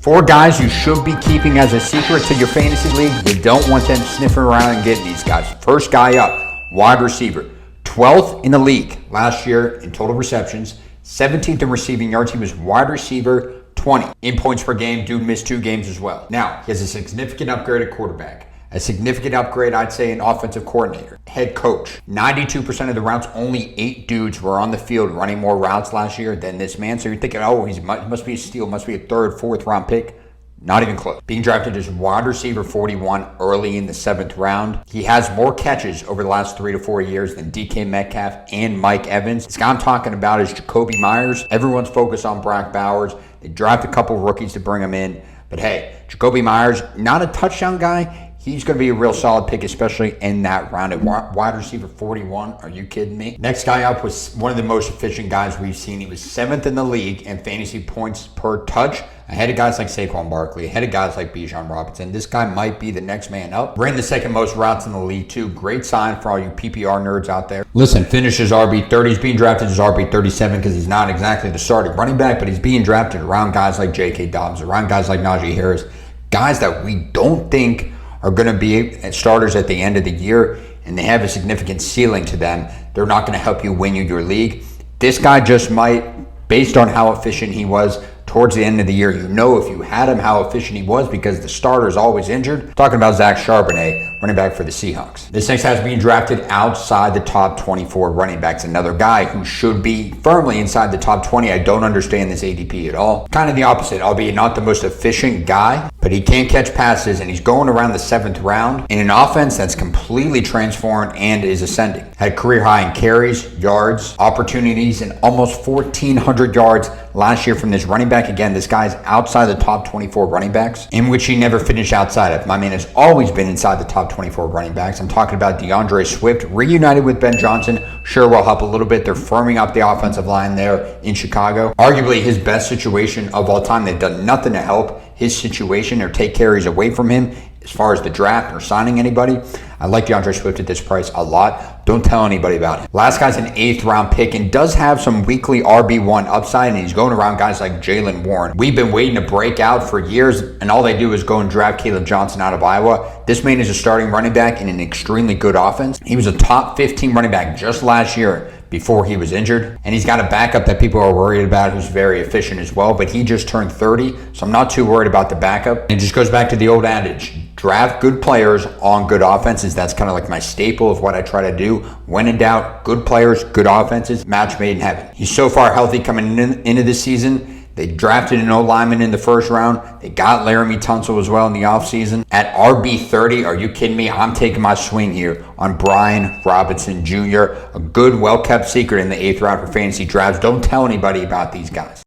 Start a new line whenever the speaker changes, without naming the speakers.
4 guys you should be keeping as a secret to your fantasy league. You don't want them sniffing around and getting these guys. First guy up, wide receiver. 12th in the league last year in total receptions. 17th in receiving yards. He was wide receiver 20. In points per game, dude missed 2 games as well. Now, he has a significant upgrade at quarterback. A significant upgrade, I'd say, in offensive coordinator. Head coach. 92% of the routes, only 8 dudes were on the field running more routes last year than this man. So you're thinking, oh, he must be a steal, must be a 3rd, 4th round pick. Not even close. Being drafted as wide receiver 41 early in the 7th round. He has more catches over the last 3 to 4 years than DK Metcalf and Mike Evans. This guy I'm talking about is Jacoby Myers. Everyone's focused on Brock Bowers. They draft a couple rookies to bring him in. But hey, Jacoby Myers, not a touchdown guy. He's going to be a real solid pick, especially in that round at wide receiver 41. Are you kidding me? Next guy up was one of the most efficient guys we've seen. He was 7th in the league in fantasy points per touch, ahead of guys like Saquon Barkley, ahead of guys like Bijan Robinson. This guy might be the next man up. Ran the 2nd most routes in the league, too. Great sign for all you PPR nerds out there. Listen, finishes RB30. He's being drafted as RB37 because he's not exactly the starting running back, but he's being drafted around guys like J.K. Dobbins, around guys like Najee Harris, guys that we don't think are going to be starters at the end of the year, and they have a significant ceiling to them. They're not going to help you win your league. This guy just might, based on how efficient he was towards the end of the year. You know, if you had him, how efficient he was because the starter is always injured. Talking about Zach Charbonnet, running back for the Seahawks. This next guy's being drafted outside the top 24 running backs. Another guy who should be firmly inside the top 20. I don't understand this ADP at all. Kind of the opposite, albeit not the most efficient guy, but he can catch passes, and he's going around the 7th round in an offense that's completely transformed and is ascending. Had a career high in carries, yards, opportunities, and almost 1,400 yards last year from this running back. Again, this guy's outside the top 24 running backs, in which he never finished outside of. My man has always been inside the top 24 running backs. I'm talking about DeAndre Swift, reunited with Ben Johnson. Sure will help a little bit. They're firming up the offensive line there in Chicago. Arguably his best situation of all time. They've done nothing to help his situation or take carries away from him as far as the draft or signing anybody. I like DeAndre Swift at this price a lot. Don't tell anybody about him. Last guy's an 8th round pick and does have some weekly RB1 upside, and he's going around guys like Jaylen Warren. We've been waiting to break out for years, and all they do is go and draft Caleb Johnson out of Iowa. This man is a starting running back in an extremely good offense. He was a top 15 running back just last year before he was injured, and he's got a backup that people are worried about who's very efficient as well, but he just turned 30, so I'm not too worried about the backup. It just goes back to the old adage, draft good players on good offenses. That's kind of like my staple of what I try to do. When in doubt, good players, good offenses, match made in heaven. He's so far healthy coming into this season. They drafted an O-lineman in the 1st round. They got Laramie Tunsil as well in the offseason. At RB30, are you kidding me? I'm taking my swing here on Brian Robinson Jr., a good, well-kept secret in the 8th round for fantasy drafts. Don't tell anybody about these guys.